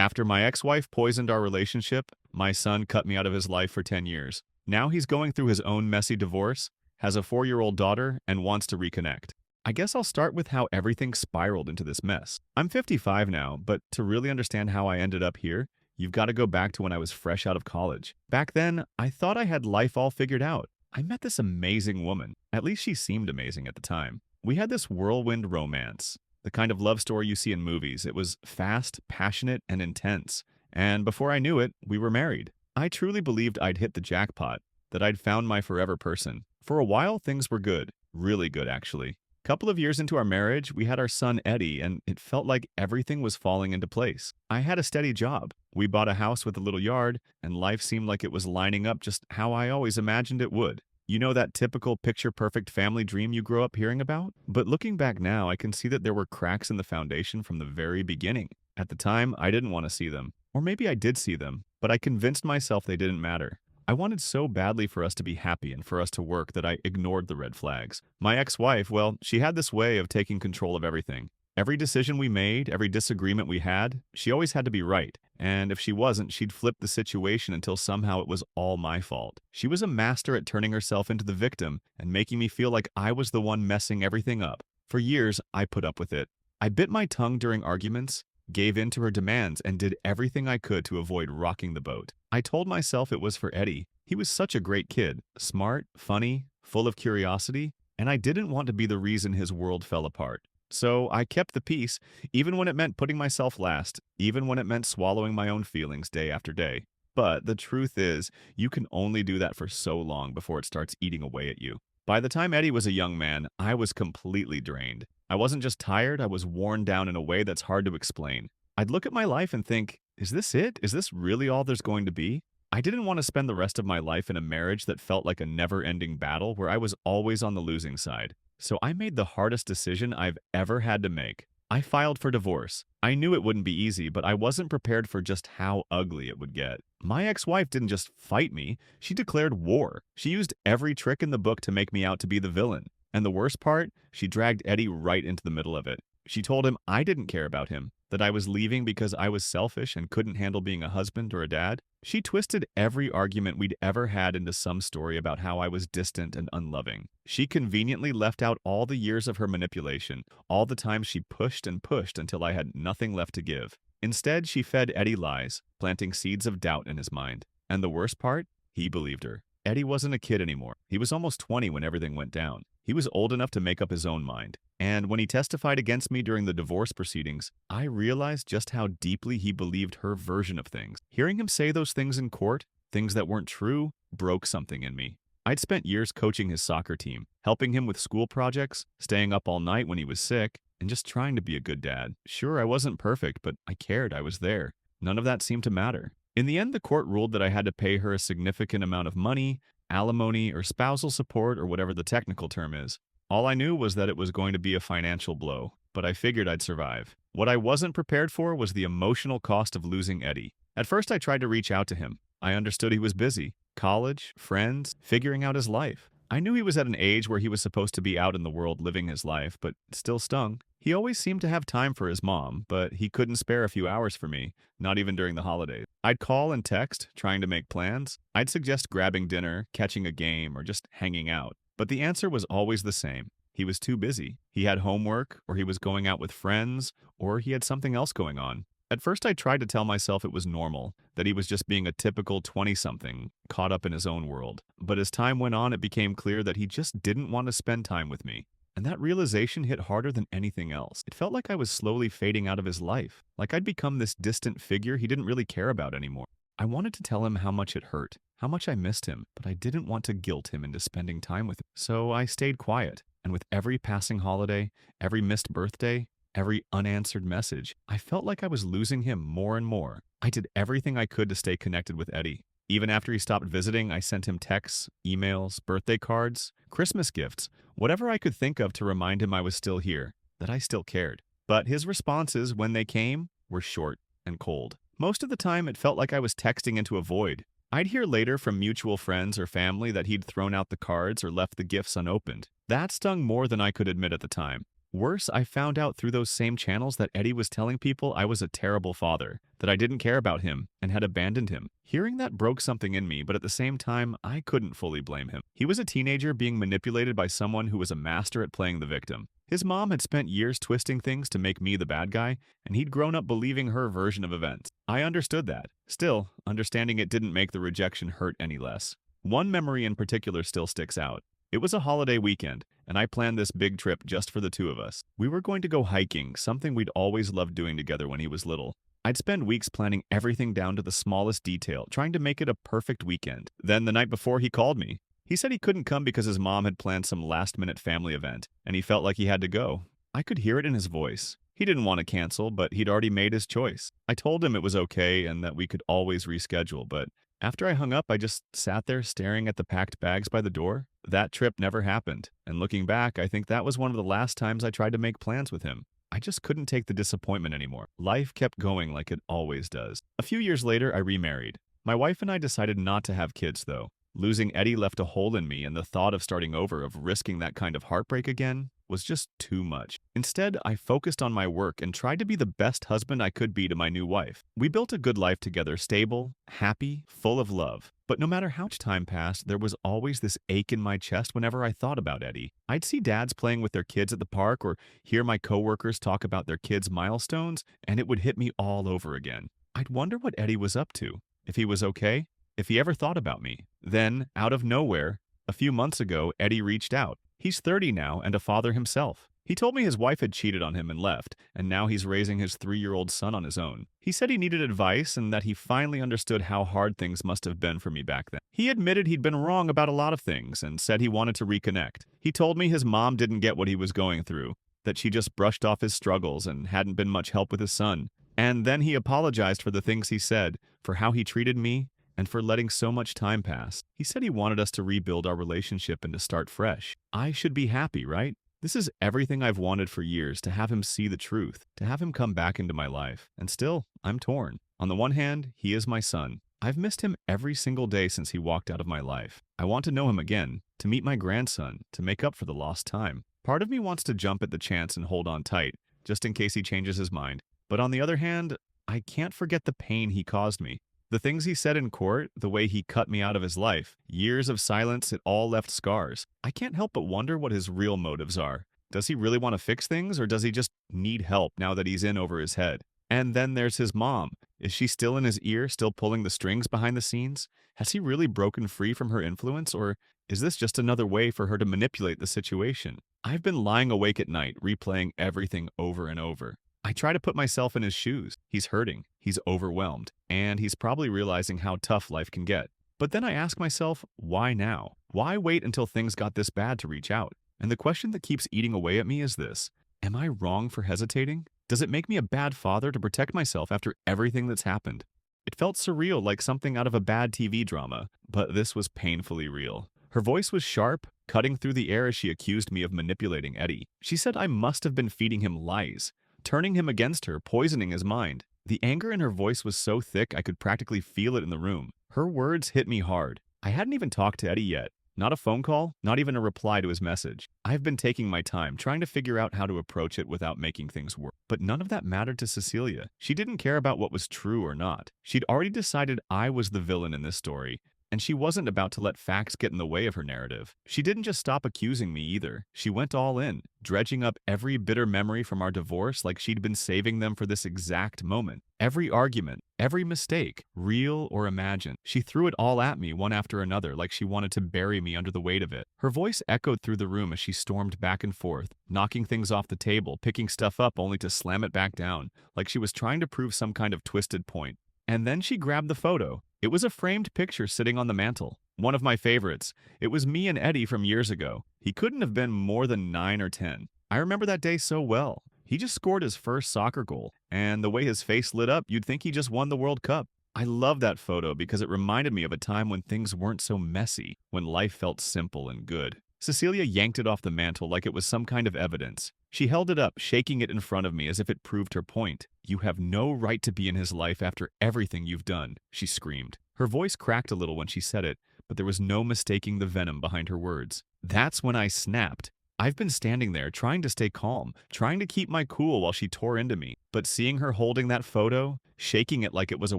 After my ex-wife poisoned our relationship, my son cut me out of his life for 10 years. Now he's going through his own messy divorce, has a 4-year-old daughter, and wants to reconnect. I guess I'll start with how everything spiraled into this mess. I'm 55 now, but to really understand how I ended up here, you've got to go back to when I was fresh out of college. Back then, I thought I had life all figured out. I met this amazing woman. At least she seemed amazing at the time. We had this whirlwind romance, the kind of love story you see in movies. It was fast, passionate, and intense. And before I knew it, we were married. I truly believed I'd hit the jackpot, that I'd found my forever person. For a while, things were good. Really good, actually. Couple of years into our marriage, we had our son Eddie, and it felt like everything was falling into place. I had a steady job. We bought a house with a little yard, and life seemed like it was lining up just how I always imagined it would. You know that typical picture-perfect family dream you grow up hearing about? But looking back now, I can see that there were cracks in the foundation from the very beginning. At the time, I didn't want to see them. Or maybe I did see them, but I convinced myself they didn't matter. I wanted so badly for us to be happy and for us to work that I ignored the red flags. My ex-wife, well, she had this way of taking control of everything. Every decision we made, every disagreement we had, she always had to be right. And if she wasn't, she'd flip the situation until somehow it was all my fault. She was a master at turning herself into the victim and making me feel like I was the one messing everything up. For years, I put up with it. I bit my tongue during arguments, gave in to her demands, and did everything I could to avoid rocking the boat. I told myself it was for Eddie. He was such a great kid, smart, funny, full of curiosity, and I didn't want to be the reason his world fell apart. So I kept the peace, even when it meant putting myself last, even when it meant swallowing my own feelings day after day. But the truth is, you can only do that for so long before it starts eating away at you. By the time Eddie was a young man, I was completely drained. I wasn't just tired, I was worn down in a way that's hard to explain. I'd look at my life and think, is this it? Is this really all there's going to be? I didn't want to spend the rest of my life in a marriage that felt like a never-ending battle where I was always on the losing side. So I made the hardest decision I've ever had to make. I filed for divorce. I knew it wouldn't be easy, but I wasn't prepared for just how ugly it would get. My ex-wife didn't just fight me, she declared war. She used every trick in the book to make me out to be the villain. And the worst part, she dragged Eddie right into the middle of it. She told him I didn't care about him, that I was leaving because I was selfish and couldn't handle being a husband or a dad. She twisted every argument we'd ever had into some story about how I was distant and unloving. She conveniently left out all the years of her manipulation, all the times she pushed and pushed until I had nothing left to give. Instead, she fed Eddie lies, planting seeds of doubt in his mind. And the worst part? He believed her. Eddie wasn't a kid anymore. He was almost 20 when everything went down. He was old enough to make up his own mind. And when he testified against me during the divorce proceedings, I realized just how deeply he believed her version of things. Hearing him say those things in court, things that weren't true, broke something in me. I'd spent years coaching his soccer team, helping him with school projects, staying up all night when he was sick, and just trying to be a good dad. Sure, I wasn't perfect, but I cared. I was there. None of that seemed to matter. In the end, the court ruled that I had to pay her a significant amount of money, alimony, or spousal support, or whatever the technical term is. All I knew was that it was going to be a financial blow, but I figured I'd survive. What I wasn't prepared for was the emotional cost of losing Eddie. At first, I tried to reach out to him. I understood he was busy. College, friends, figuring out his life. I knew he was at an age where he was supposed to be out in the world living his life, but it still stung. He always seemed to have time for his mom, but he couldn't spare a few hours for me, not even during the holidays. I'd call and text, trying to make plans. I'd suggest grabbing dinner, catching a game, or just hanging out. But the answer was always the same. He was too busy. He had homework, or he was going out with friends, or he had something else going on. At first, I tried to tell myself it was normal, that he was just being a typical 20-something, caught up in his own world. But as time went on, it became clear that he just didn't want to spend time with me. And that realization hit harder than anything else. It felt like I was slowly fading out of his life, like I'd become this distant figure he didn't really care about anymore. I wanted to tell him how much it hurt, how much I missed him, but I didn't want to guilt him into spending time with him. So I stayed quiet, and with every passing holiday, every missed birthday, every unanswered message, I felt like I was losing him more and more. I did everything I could to stay connected with Eddie. Even after he stopped visiting, I sent him texts, emails, birthday cards, Christmas gifts, whatever I could think of to remind him I was still here, that I still cared. But his responses, when they came, were short and cold. Most of the time, it felt like I was texting into a void. I'd hear later from mutual friends or family that he'd thrown out the cards or left the gifts unopened. That stung more than I could admit at the time. Worse, I found out through those same channels that Eddie was telling people I was a terrible father, that I didn't care about him, and had abandoned him. Hearing that broke something in me, but at the same time, I couldn't fully blame him. He was a teenager being manipulated by someone who was a master at playing the victim. His mom had spent years twisting things to make me the bad guy, and he'd grown up believing her version of events. I understood that. Still, understanding it didn't make the rejection hurt any less. One memory in particular still sticks out. It was a holiday weekend, and I planned this big trip just for the two of us. We were going to go hiking, something we'd always loved doing together when he was little. I'd spend weeks planning everything down to the smallest detail, trying to make it a perfect weekend. Then the night before, he called me. He said he couldn't come because his mom had planned some last-minute family event, and he felt like he had to go. I could hear it in his voice. He didn't want to cancel, but he'd already made his choice. I told him it was okay and that we could always reschedule, but after I hung up, I just sat there staring at the packed bags by the door. That trip never happened, and looking back, I think that was one of the last times I tried to make plans with him. I just couldn't take the disappointment anymore. Life kept going like it always does. A few years later, I remarried. My wife and I decided not to have kids, though. Losing Eddie left a hole in me, and the thought of starting over, of risking that kind of heartbreak again, was just too much. Instead, I focused on my work and tried to be the best husband I could be to my new wife. We built a good life together, stable, happy, full of love. But no matter how much time passed, there was always this ache in my chest whenever I thought about Eddie. I'd see dads playing with their kids at the park or hear my coworkers talk about their kids' milestones, and it would hit me all over again. I'd wonder what Eddie was up to, if he was okay, if he ever thought about me. Then, out of nowhere, a few months ago, Eddie reached out. He's 30 now and a father himself. He told me his wife had cheated on him and left, and now he's raising his 3-year-old son on his own. He said he needed advice and that he finally understood how hard things must have been for me back then. He admitted he'd been wrong about a lot of things and said he wanted to reconnect. He told me his mom didn't get what he was going through, that she just brushed off his struggles and hadn't been much help with his son. And then he apologized for the things he said, for how he treated me, and for letting so much time pass. He said he wanted us to rebuild our relationship and to start fresh. I should be happy, right? This is everything I've wanted for years, to have him see the truth, to have him come back into my life. And still, I'm torn. On the one hand, he is my son. I've missed him every single day since he walked out of my life. I want to know him again, to meet my grandson, to make up for the lost time. Part of me wants to jump at the chance and hold on tight, just in case he changes his mind. But on the other hand, I can't forget the pain he caused me. The things he said in court, the way he cut me out of his life, years of silence, it all left scars. I can't help but wonder what his real motives are. Does he really want to fix things, or does he just need help now that he's in over his head? And then there's his mom. Is she still in his ear, still pulling the strings behind the scenes? Has he really broken free from her influence, or is this just another way for her to manipulate the situation? I've been lying awake at night, replaying everything over and over. I try to put myself in his shoes. He's hurting, he's overwhelmed, and he's probably realizing how tough life can get. But then I ask myself, why now? Why wait until things got this bad to reach out? And the question that keeps eating away at me is this: am I wrong for hesitating? Does it make me a bad father to protect myself after everything that's happened? It felt surreal, like something out of a bad TV drama, but this was painfully real. Her voice was sharp, cutting through the air as she accused me of manipulating Eddie. She said I must have been feeding him lies, turning him against her, poisoning his mind. The anger in her voice was so thick I could practically feel it in the room. Her words hit me hard. I hadn't even talked to Eddie yet. Not a phone call, not even a reply to his message. I've been taking my time, trying to figure out how to approach it without making things worse. But none of that mattered to Cecilia. She didn't care about what was true or not. She'd already decided I was the villain in this story, and she wasn't about to let facts get in the way of her narrative. She didn't just stop accusing me either. She went all in, dredging up every bitter memory from our divorce like she'd been saving them for this exact moment. Every argument, every mistake, real or imagined. She threw it all at me one after another like she wanted to bury me under the weight of it. Her voice echoed through the room as she stormed back and forth, knocking things off the table, picking stuff up only to slam it back down, like she was trying to prove some kind of twisted point. And then she grabbed the photo. It was a framed picture sitting on the mantle. One of my favorites. It was me and Eddie from years ago. He couldn't have been more than 9 or 10. I remember that day so well. He just scored his first soccer goal, and the way his face lit up, you'd think he just won the World Cup. I love that photo because it reminded me of a time when things weren't so messy, when life felt simple and good. Cecilia yanked it off the mantle like it was some kind of evidence. She held it up, shaking it in front of me as if it proved her point. "You have no right to be in his life after everything you've done," she screamed. Her voice cracked a little when she said it, but there was no mistaking the venom behind her words. That's when I snapped. I've been standing there trying to stay calm, trying to keep my cool while she tore into me. But seeing her holding that photo, shaking it like it was a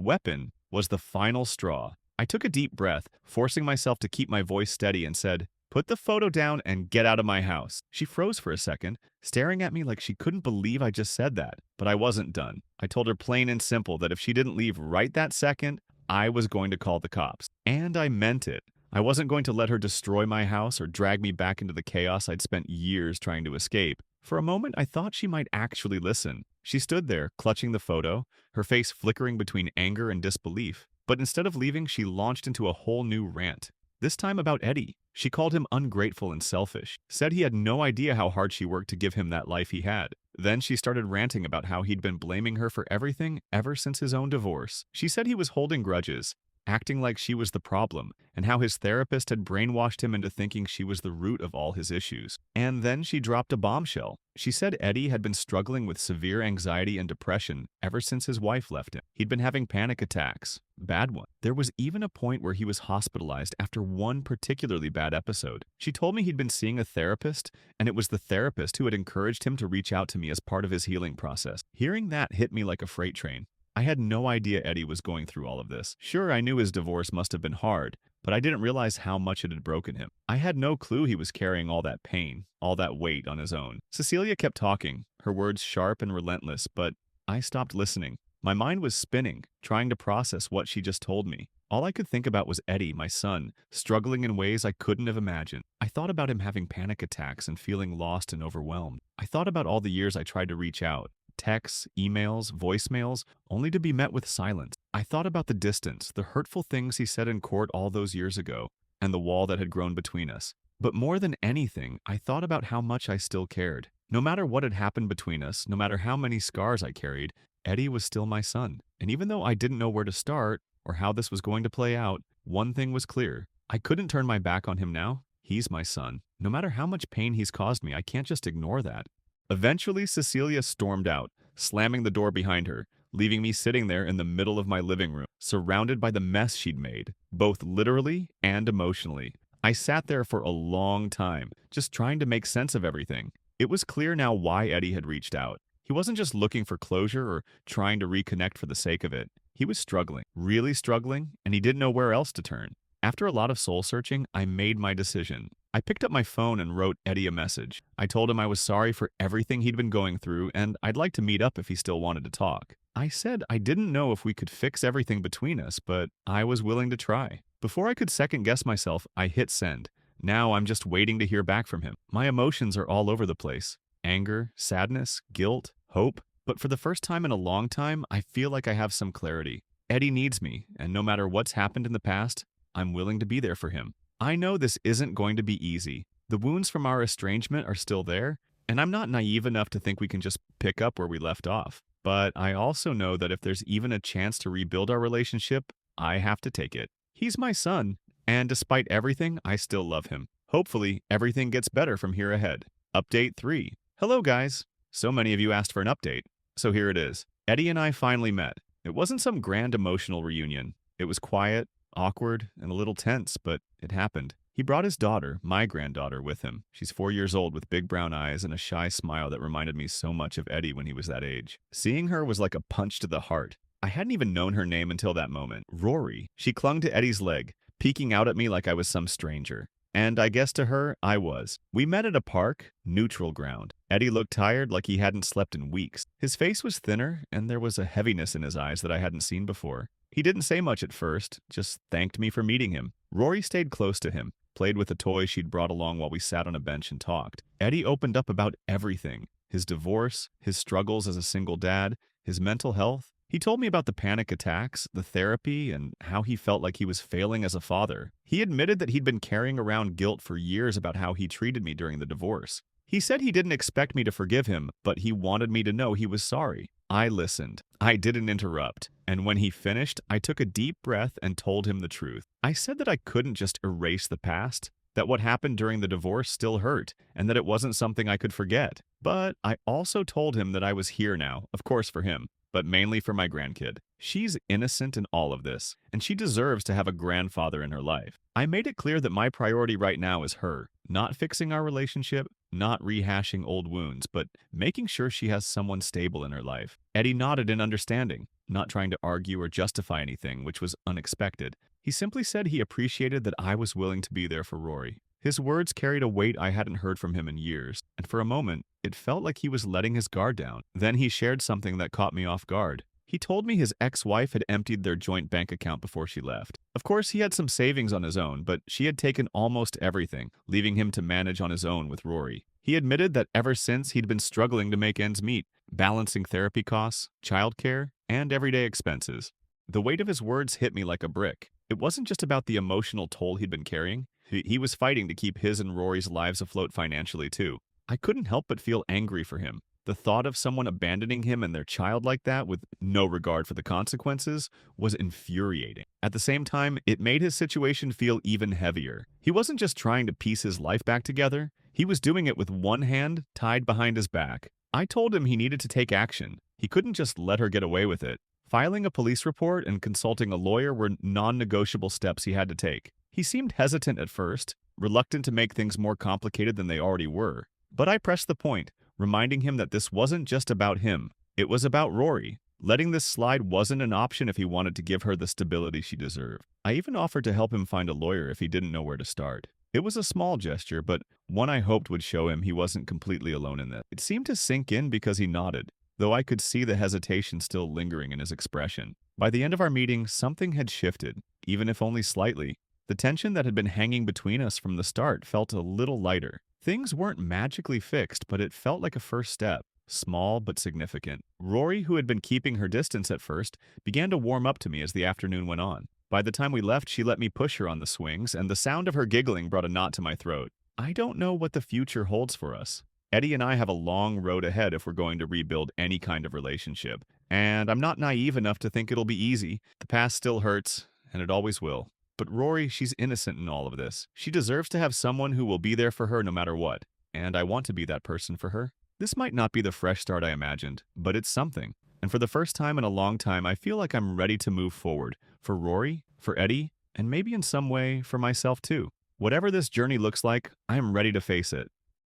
weapon, was the final straw. I took a deep breath, forcing myself to keep my voice steady and said, "Put the photo down and get out of my house." She froze for a second, staring at me like she couldn't believe I just said that. But I wasn't done. I told her plain and simple that if she didn't leave right that second, I was going to call the cops. And I meant it. I wasn't going to let her destroy my house or drag me back into the chaos I'd spent years trying to escape. For a moment, I thought she might actually listen. She stood there, clutching the photo, her face flickering between anger and disbelief. But instead of leaving, she launched into a whole new rant. This time about Eddie. She called him ungrateful and selfish, said he had no idea how hard she worked to give him that life he had. Then she started ranting about how he'd been blaming her for everything ever since his own divorce. She said he was holding grudges, acting like she was the problem, and how his therapist had brainwashed him into thinking she was the root of all his issues. And then she dropped a bombshell. She said Eddie had been struggling with severe anxiety and depression ever since his wife left him. He'd been having panic attacks, bad ones. There was even a point where he was hospitalized after one particularly bad episode. She told me he'd been seeing a therapist, and it was the therapist who had encouraged him to reach out to me as part of his healing process. Hearing that hit me like a freight train. I had no idea Eddie was going through all of this. Sure, I knew his divorce must have been hard, but I didn't realize how much it had broken him. I had no clue he was carrying all that pain, all that weight on his own. Cecilia kept talking, her words sharp and relentless, but I stopped listening. My mind was spinning, trying to process what she just told me. All I could think about was Eddie, my son, struggling in ways I couldn't have imagined. I thought about him having panic attacks and feeling lost and overwhelmed. I thought about all the years I tried to reach out. Texts, emails, voicemails, only to be met with silence. I thought about the distance, the hurtful things he said in court all those years ago, and the wall that had grown between us. But more than anything, I thought about how much I still cared. No matter what had happened between us, no matter how many scars I carried, Eddie was still my son. And even though I didn't know where to start or how this was going to play out, one thing was clear. I couldn't turn my back on him now. He's my son. No matter how much pain he's caused me, I can't just ignore that. Eventually, Cecilia stormed out, slamming the door behind her, leaving me sitting there in the middle of my living room, surrounded by the mess she'd made, both literally and emotionally. I sat there for a long time, just trying to make sense of everything. It was clear now why Eddie had reached out. He wasn't just looking for closure or trying to reconnect for the sake of it. He was struggling, really struggling, and he didn't know where else to turn. After a lot of soul-searching, I made my decision. I picked up my phone and wrote Eddie a message. I told him I was sorry for everything he'd been going through and I'd like to meet up if he still wanted to talk. I said I didn't know if we could fix everything between us, but I was willing to try. Before I could second-guess myself, I hit send. Now I'm just waiting to hear back from him. My emotions are all over the place. Anger, sadness, guilt, hope. But for the first time in a long time, I feel like I have some clarity. Eddie needs me, and no matter what's happened in the past, I'm willing to be there for him. I know this isn't going to be easy. The wounds from our estrangement are still there, and I'm not naive enough to think we can just pick up where we left off. But I also know that if there's even a chance to rebuild our relationship, I have to take it. He's my son, and despite everything, I still love him. Hopefully, everything gets better from here ahead. Update 3. Hello, guys. So many of you asked for an update, so here it is. Eddie and I finally met. It wasn't some grand emotional reunion. It was quiet, awkward, and a little tense, but it happened. He brought his daughter, my granddaughter, with him. She's 4 years old with big brown eyes and a shy smile that reminded me so much of Eddie when he was that age. Seeing her was like a punch to the heart. I hadn't even known her name until that moment. Rory. She clung to Eddie's leg, peeking out at me like I was some stranger. And I guess to her, I was. We met at a park, neutral ground. Eddie looked tired, like he hadn't slept in weeks. His face was thinner, and there was a heaviness in his eyes that I hadn't seen before. He didn't say much at first, just thanked me for meeting him. Rory stayed close to him, played with a toy she'd brought along while we sat on a bench and talked. Eddie opened up about everything. His divorce, his struggles as a single dad, his mental health. He told me about the panic attacks, the therapy, and how he felt like he was failing as a father. He admitted that he'd been carrying around guilt for years about how he treated me during the divorce. He said he didn't expect me to forgive him, but he wanted me to know he was sorry. I listened. I didn't interrupt. And when he finished, I took a deep breath and told him the truth. I said that I couldn't just erase the past, that what happened during the divorce still hurt, and that it wasn't something I could forget. But I also told him that I was here now, of course for him. but mainly for my grandkid. She's innocent in all of this, and she deserves to have a grandfather in her life. I made it clear that my priority right now is her, not fixing our relationship, not rehashing old wounds, but making sure she has someone stable in her life. Eddie nodded in understanding, not trying to argue or justify anything, which was unexpected. He simply said he appreciated that I was willing to be there for Rory. His words carried a weight I hadn't heard from him in years, and for a moment, it felt like he was letting his guard down. Then he shared something that caught me off guard. He told me his ex-wife had emptied their joint bank account before she left. Of course, he had some savings on his own, but she had taken almost everything, leaving him to manage on his own with Rory. He admitted that ever since he'd been struggling to make ends meet, balancing therapy costs, childcare, and everyday expenses. The weight of his words hit me like a brick. It wasn't just about the emotional toll he'd been carrying. He was fighting to keep his and Rory's lives afloat financially, too. I couldn't help but feel angry for him. The thought of someone abandoning him and their child like that with no regard for the consequences was infuriating. At the same time, it made his situation feel even heavier. He wasn't just trying to piece his life back together. He was doing it with one hand tied behind his back. I told him he needed to take action. He couldn't just let her get away with it. Filing a police report and consulting a lawyer were non-negotiable steps he had to take. He seemed hesitant at first, reluctant to make things more complicated than they already were. But I pressed the point, reminding him that this wasn't just about him. It was about Rory. Letting this slide wasn't an option if he wanted to give her the stability she deserved. I even offered to help him find a lawyer if he didn't know where to start. It was a small gesture, but one I hoped would show him he wasn't completely alone in this. It seemed to sink in because he nodded, though I could see the hesitation still lingering in his expression. By the end of our meeting, something had shifted, even if only slightly. The tension that had been hanging between us from the start felt a little lighter. Things weren't magically fixed, but it felt like a first step, small but significant. Rory, who had been keeping her distance at first, began to warm up to me as the afternoon went on. By the time we left, she let me push her on the swings, and the sound of her giggling brought a knot to my throat. I don't know what the future holds for us. Eddie and I have a long road ahead if we're going to rebuild any kind of relationship, and I'm not naive enough to think it'll be easy. The past still hurts, and it always will. But Rory, she's innocent in all of this. She deserves to have someone who will be there for her no matter what, and I want to be that person for her. This might not be the fresh start I imagined, but it's something. And for the first time in a long time, I feel like I'm ready to move forward. For Rory, for Eddie, and maybe in some way for myself too. Whatever this journey looks like, I am ready to face it.